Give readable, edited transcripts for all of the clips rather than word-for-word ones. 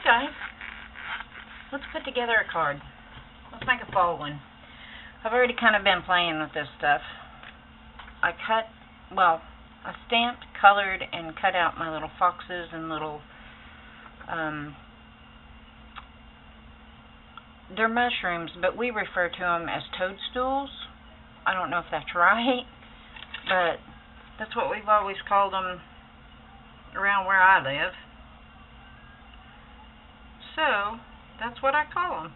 guys, let's put together a card. Let's make a fall one. I've already kind of been playing with this stuff. I stamped, colored, and cut out my little foxes and little, they're mushrooms, but we refer to them as toadstools. I don't know if that's right, but that's what we've always called them around where I live. So, that's what I call them.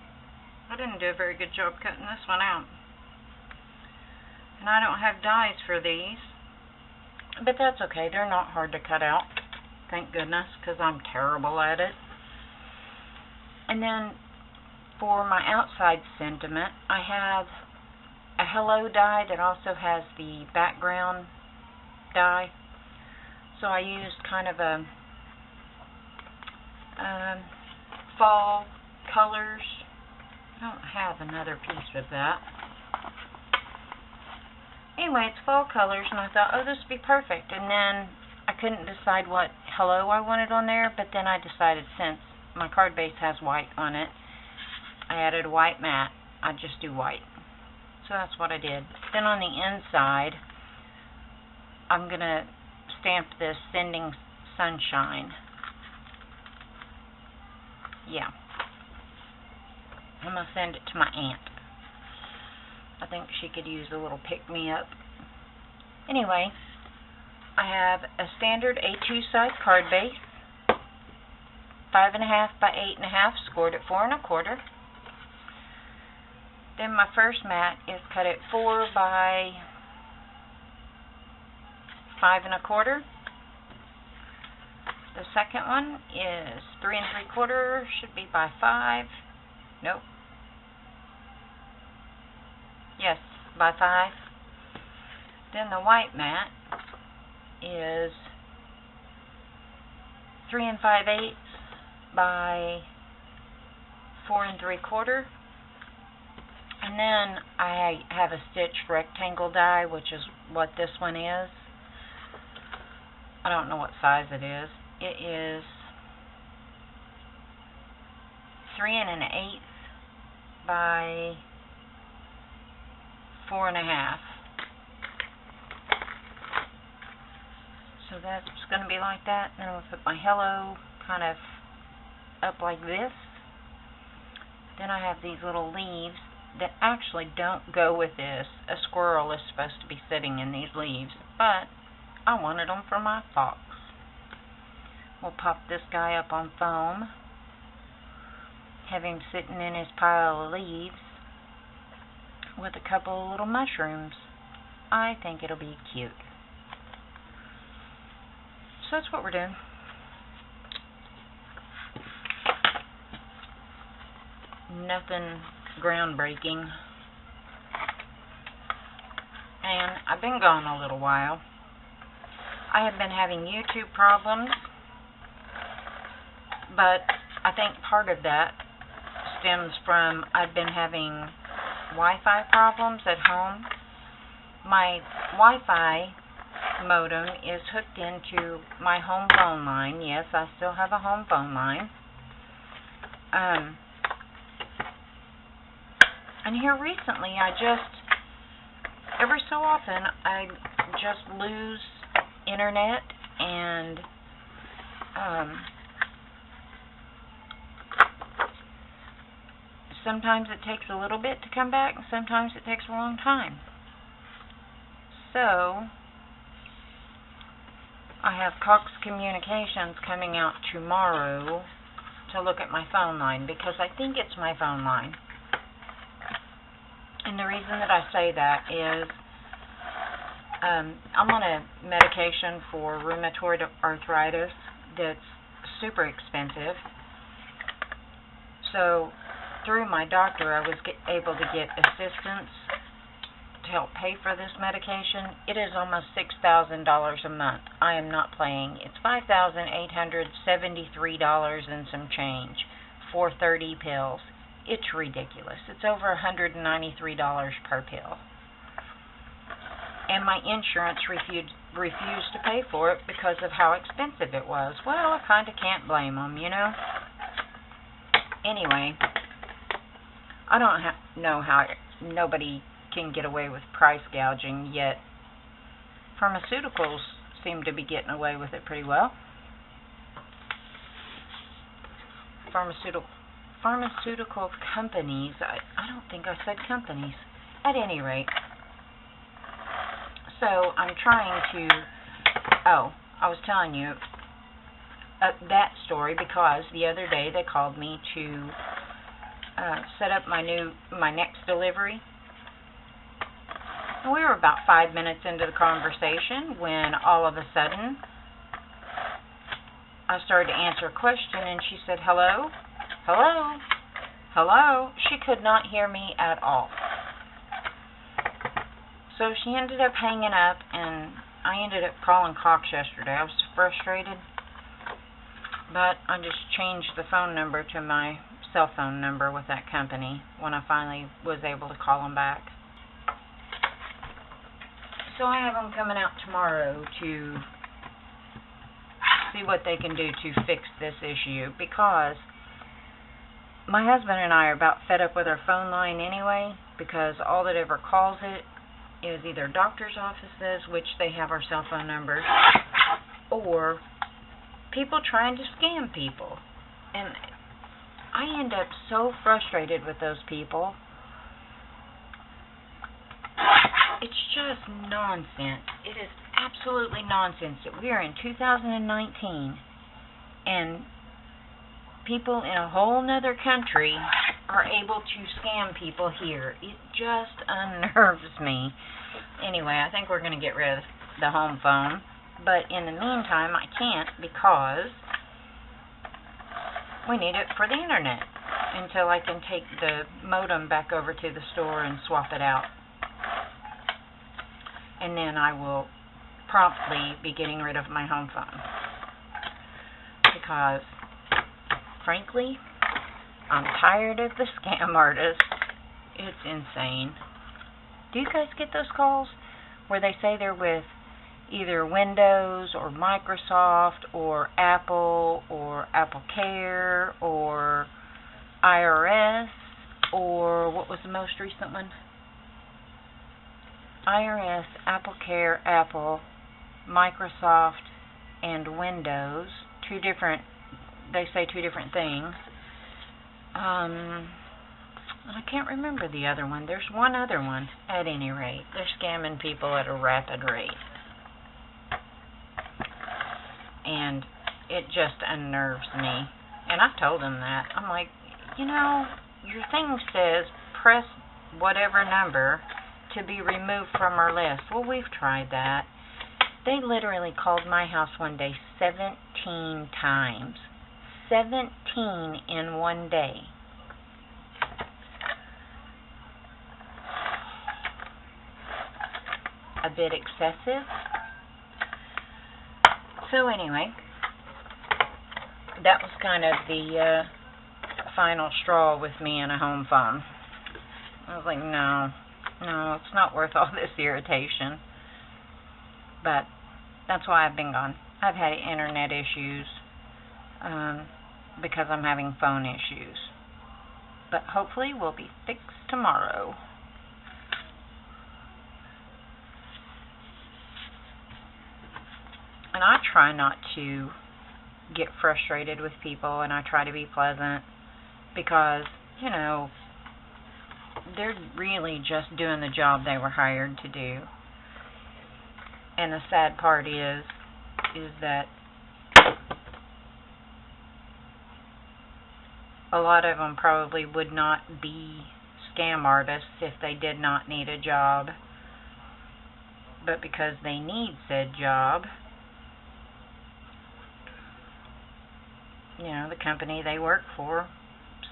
I didn't do a very good job cutting this one out. And I don't have dies for these. But that's okay. They're not hard to cut out. Thank goodness, because I'm terrible at it. And then, for my outside sentiment, I have a hello die that also has the background die. So I used kind of a fall colors. I don't have another piece of that. Anyway, it's fall colors, and I thought, oh, this would be perfect. And then I couldn't decide what hello I wanted on there, but then I decided since my card base has white on it, I added a white mat. I just do white. So that's what I did. Then on the inside, I'm going to stamp this Sending Sunshine. Yeah. I'm going to send it to my aunt. I think she could use a little pick-me-up. Anyway, I have a standard A2 size card base, 5.5 by 8.5, scored at 4 1/4. Then my first mat is cut at 4 by 5 1/4. The second one is 3 3/4, should be by 5. Nope. Yes, by 5. Then the white mat is 3 5/8 by 4 3/4. And then I have a stitched rectangle die, which is what this one is. I don't know what size it is. It is 3 1/8 by 4 1/2. So that's going to be like that. Then I'm going to put my hello kind of up like this. Then I have these little leaves that actually don't go with this. A squirrel is supposed to be sitting in these leaves, but I wanted them for my fox. We'll pop this guy up on foam, have him sitting in his pile of leaves with a couple of little mushrooms. I think it'll be cute. So that's what we're doing. Nothing groundbreaking. And I've been gone a little while. I have been having YouTube problems, but I think part of that stems from I've been having Wi-Fi problems at home. My Wi-Fi modem is hooked into my home phone line. Yes, I still have a home phone line. And here recently, every so often, I just lose internet, and sometimes it takes a little bit to come back, and sometimes it takes a long time. So, I have Cox Communications coming out tomorrow to look at my phone line, because I think it's my phone line. And the reason that I say that is I'm on a medication for rheumatoid arthritis that's super expensive. So through my doctor, I was able to get assistance to help pay for this medication. It is almost $6,000 a month. I am not playing. It's $5,873 and some change for 30 pills. It's ridiculous. It's over $193 per pill. And my insurance refused to pay for it because of how expensive it was. Well, I kind of can't blame them, you know. Anyway, I don't know how nobody can get away with price gouging, yet pharmaceuticals seem to be getting away with it pretty well. Pharmaceutical companies, I don't think I said companies, at any rate. So I'm trying to, I was telling you that story because the other day they called me to set up my next delivery. And we were about 5 minutes into the conversation when all of a sudden I started to answer a question and she said, hello, hello, hello. She could not hear me at all. So she ended up hanging up, and I ended up calling Cox yesterday. I was frustrated, but I just changed the phone number to my cell phone number with that company when I finally was able to call them back. So I have them coming out tomorrow to see what they can do to fix this issue, because my husband and I are about fed up with our phone line anyway, because all that ever calls it is either doctor's offices, which they have our cell phone numbers, or people trying to scam people. And I end up so frustrated with those people. It's just nonsense. It is absolutely nonsense that we are in 2019 and people in a whole nother country are able to scam people here. It just unnerves me. Anyway, I think we're going to get rid of the home phone, but in the meantime I can't because we need it for the internet until I can take the modem back over to the store and swap it out. And then I will promptly be getting rid of my home phone. Because, frankly, I'm tired of the scam artists. It's insane. Do you guys get those calls where they say they're with either Windows or Microsoft or Apple Care or IRS, or what was the most recent one? IRS, Apple Care, Apple, Microsoft, and Windows. They say two different things. I can't remember the other one. There's one other one, at any rate. They're scamming people at a rapid rate. And it just unnerves me. And I've told them that. I'm like, your thing says press whatever number to be removed from our list. Well, we've tried that. They literally called my house one day 17 times. 17 in one day. A bit excessive. So anyway, that was kind of the final straw with me and a home phone. I was like, no, it's not worth all this irritation. But that's why I've been gone. I've had internet issues because I'm having phone issues. But hopefully we'll be fixed tomorrow. And I try not to get frustrated with people, and I try to be pleasant because, they're really just doing the job they were hired to do. And the sad part is that a lot of them probably would not be scam artists if they did not need a job. But because they need said job, the company they work for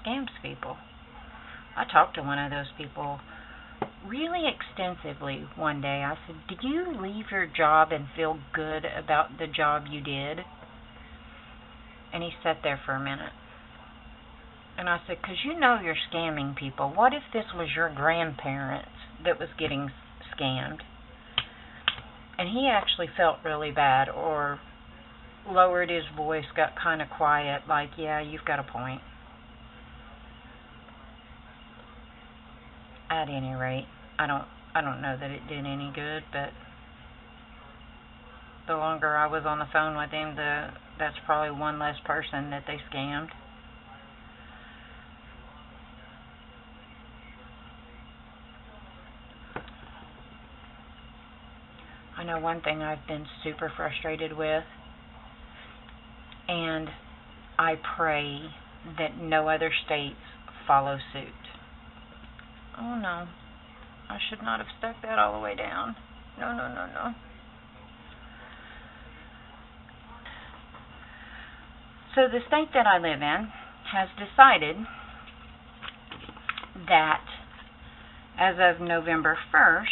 scams people. I talked to one of those people really extensively one day. I said, did you leave your job and feel good about the job you did? And he sat there for a minute. And I said, because you're scamming people. What if this was your grandparents that was getting scammed? And he actually felt really bad, or lowered his voice, got kind of quiet, like, yeah, you've got a point. At any rate, I don't know that it did any good, but the longer I was on the phone with him, that's probably one less person that they scammed. I know one thing I've been super frustrated with, and I pray that no other states follow suit. Oh no, I should not have stuck that all the way down. No, no, no, no. So the state that I live in has decided that as of November 1st,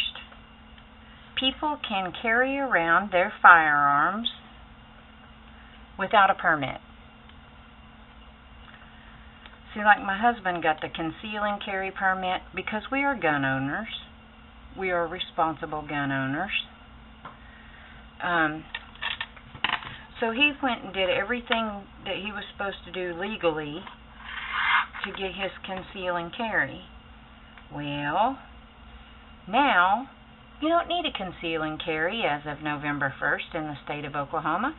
people can carry around their firearms without a permit. See, like my husband got the conceal and carry permit because we are gun owners. We are responsible gun owners. So he went and did everything that he was supposed to do legally to get his conceal and carry. Well, now you don't need a conceal and carry as of November 1st in the state of Oklahoma.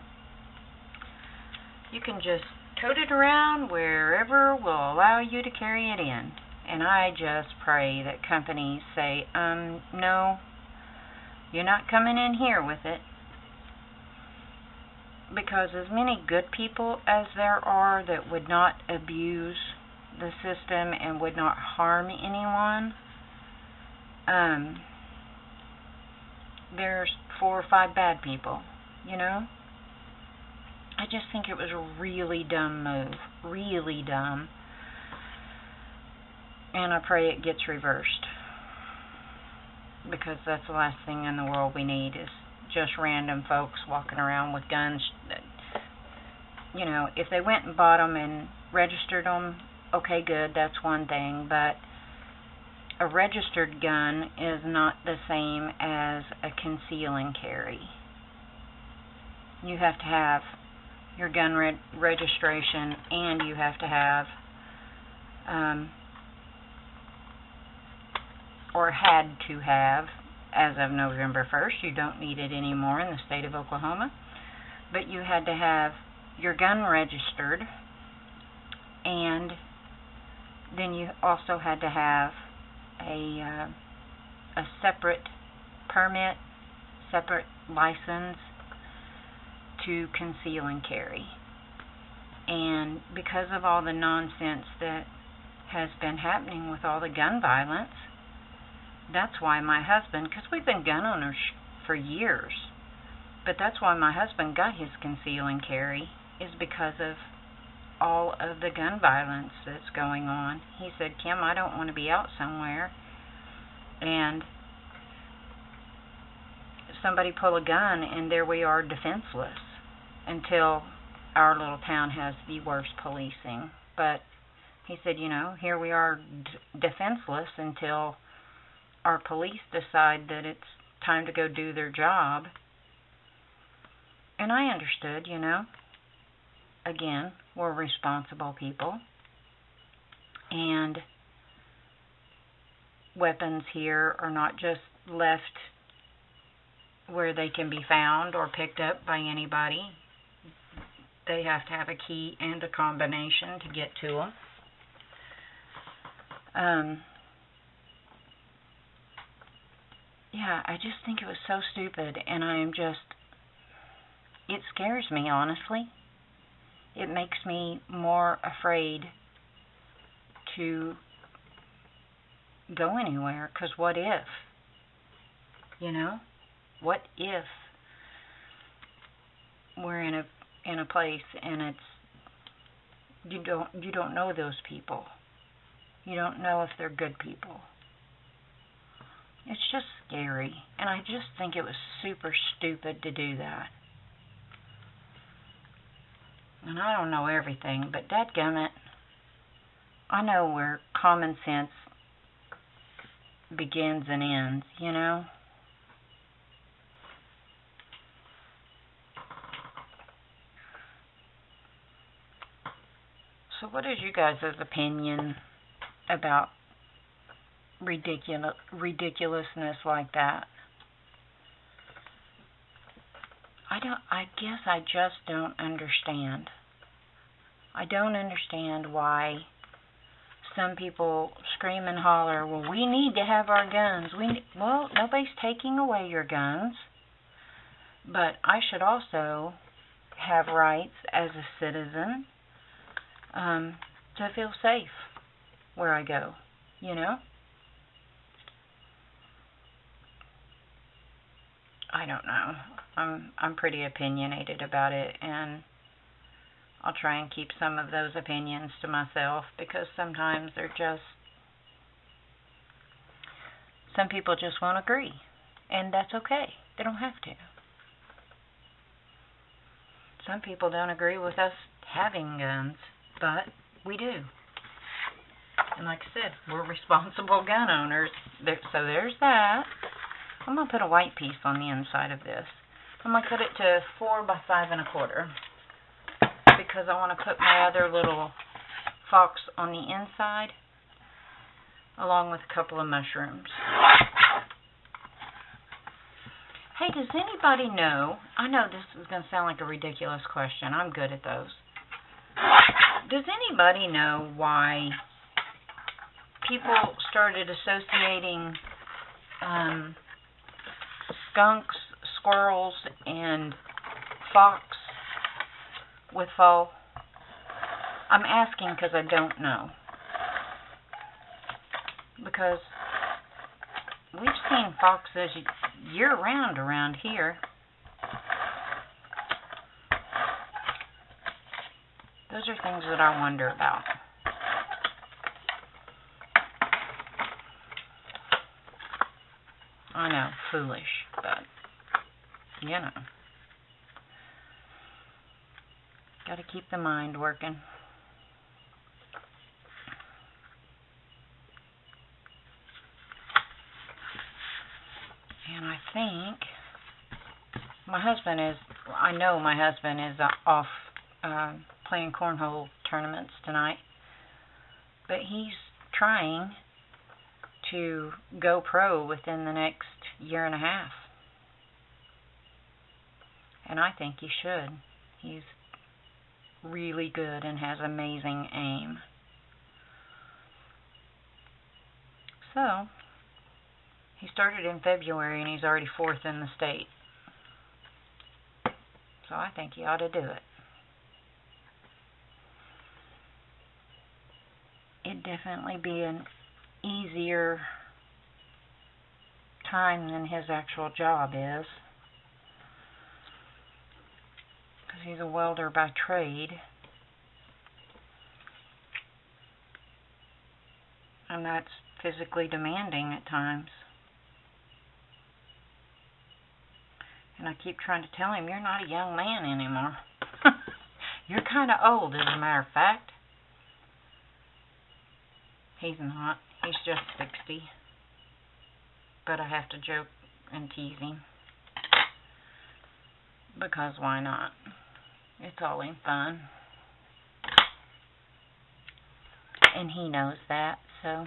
You can just tote it around wherever will allow you to carry it in. And I just pray that companies say, no, you're not coming in here with it. Because as many good people as there are that would not abuse the system and would not harm anyone, there's 4 or 5 bad people, you know? I just think it was a really dumb move. Really dumb. And I pray it gets reversed. Because that's the last thing in the world we need is just random folks walking around with guns. You know, if they went and bought them and registered them, okay, good, that's one thing. But a registered gun is not the same as a conceal and carry. You have to have your gun registration, and you have to have, or had to have, as of November 1st, you don't need it anymore in the state of Oklahoma, but you had to have your gun registered, and then you also had to have a separate permit, separate license to conceal and carry. And because of all the nonsense that has been happening with all the gun violence, that's why my husband, because we've been gun owners for years, but that's why my husband got his conceal and carry, is because of all of the gun violence that's going on. He said, Kim, I don't want to be out somewhere and somebody pull a gun and there we are defenseless until our little town has the worst policing. But he said, you know, here we are defenseless until our police decide that it's time to go do their job. And I understood, you know. Again, we're responsible people. And weapons here are not just left where they can be found or picked up by anybody. They have to have a key and a combination to get to them. Yeah, I just think it was so stupid, and it scares me, honestly. It makes me more afraid to go anywhere, because what if? You know? What if we're in a place and it's you don't know those people. You don't know if they're good people. It's just scary, and I just think it was super stupid to do that. And I don't know everything, but dadgummit, I know where common sense begins and ends, you know? So what is you guys' opinion about ridiculousness like that. I guess I just don't understand. I don't understand why some people scream and holler, well, we need to have our guns. Well, nobody's taking away your guns. But I should also have rights as a citizen to feel safe where I go, you know? I don't know. I'm pretty opinionated about it, and I'll try and keep some of those opinions to myself, because sometimes some people just won't agree, and that's okay. They don't have to. Some people don't agree with us having guns, but we do. And like I said, we're responsible gun owners. So there's that. I'm going to put a white piece on the inside of this. I'm going to cut it to 4 by 5 1/4, because I want to put my other little fox on the inside, along with a couple of mushrooms. Hey, does anybody know, I know this is going to sound like a ridiculous question. I'm good at those. Does anybody know why people started associating skunks, squirrels, and fox with fall? I'm asking because I don't know. Because we've seen foxes year-round around here. Those are things that I wonder about. I know, foolish, but, you know. Got to keep the mind working. And I think I know my husband is off playing cornhole tournaments tonight, but he's trying to go pro within the next 1.5 years. And I think he should. He's really good and has amazing aim. So, he started in February and he's already 4th in the state. So I think he ought to do it. It'd definitely be an easier time than his actual job is, because he's a welder by trade, and that's physically demanding at times. And I keep trying to tell him, you're not a young man anymore. You're kind of old, as a matter of fact. He's not. He's just 60. But I have to joke and tease him. Because why not? It's all in fun. And he knows that, so I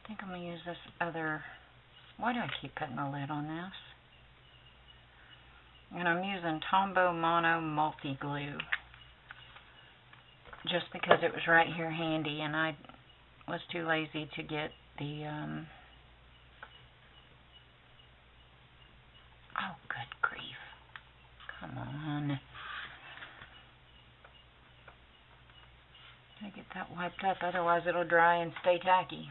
think I'm going to use this other... Why do I keep putting the lid on this? And I'm using Tombow Mono Multi-Glue, just because it was right here handy, and I was too lazy to get the, oh, good grief. Come on. I get that wiped up, otherwise it'll dry and stay tacky.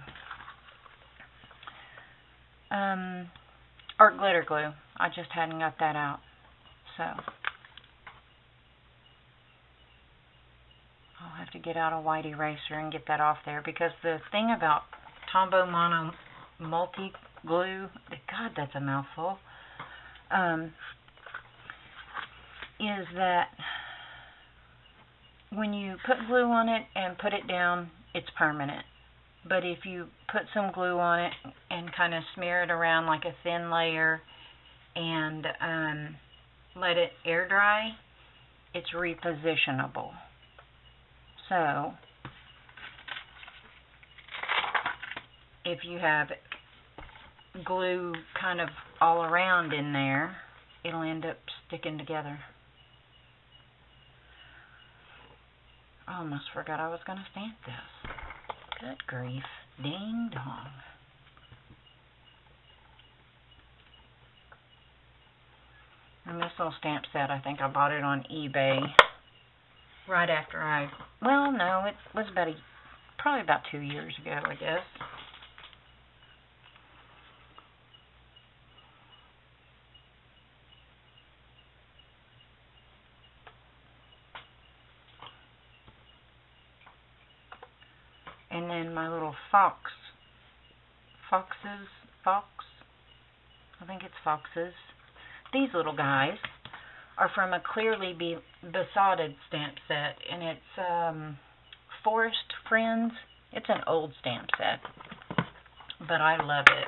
Art Glitter Glue. I just hadn't got that out. So I'll have to get out a white eraser and get that off there, because the thing about Tombow Mono Multi-Glue, God, that's a mouthful, is that when you put glue on it and put it down, it's permanent. But if you put some glue on it and kind of smear it around like a thin layer and let it air dry, it's repositionable. So if you have glue kind of all around in there, it'll end up sticking together. I almost forgot I was going to stamp this. Good grief. Ding dong. And this little stamp set, I think I bought it on eBay right after well, no, it was probably about 2 years ago, I guess. And then my little fox, I think it's foxes. These little guys are from a Clearly Besotted stamp set, and it's Forest Friends. It's an old stamp set, but I love it.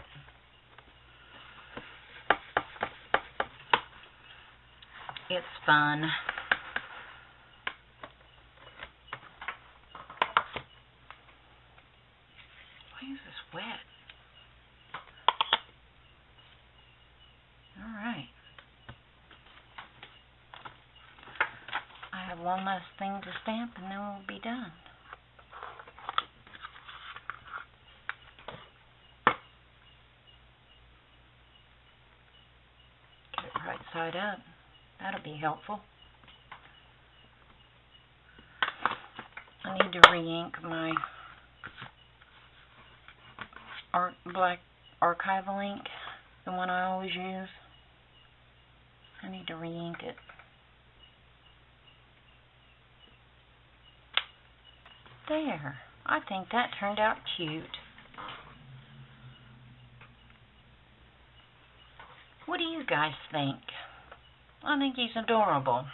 It's fun. Why is this wet? Alright. I have one last thing to stamp and then we'll be done. Get it right side up. That'll be helpful. I need to re-ink my black archival ink, the one I always use. I need to re-ink it. There. I think that turned out cute. What do you guys think? I think he's adorable.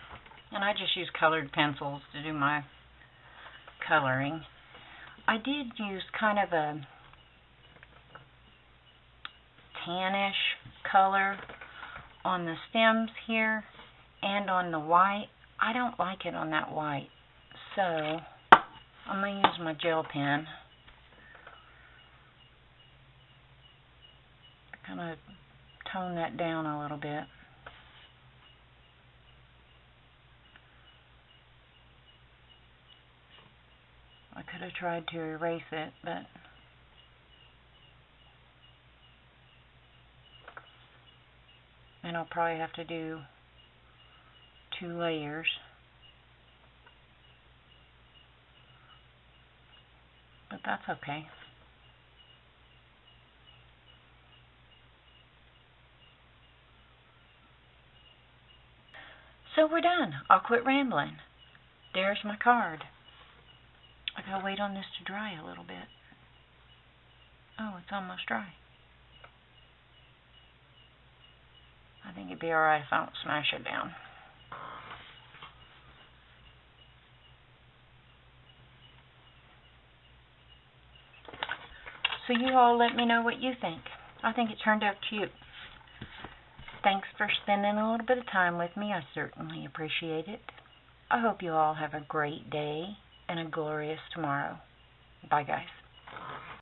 And I just use colored pencils to do my coloring. I did use kind of a tannish color on the stems here and on the white. I don't like it on that white, so I'm going to use my gel pen to kind of tone that down a little bit. I could have tried to erase it, but and I'll probably have to do 2 layers. But that's okay. So we're done. I'll quit rambling. There's my card. I gotta wait on this to dry a little bit. Oh, it's almost dry. I think it'd be alright if I don't smash it down. So you all let me know what you think. I think it turned out cute. Thanks for spending a little bit of time with me. I certainly appreciate it. I hope you all have a great day and a glorious tomorrow. Bye, guys.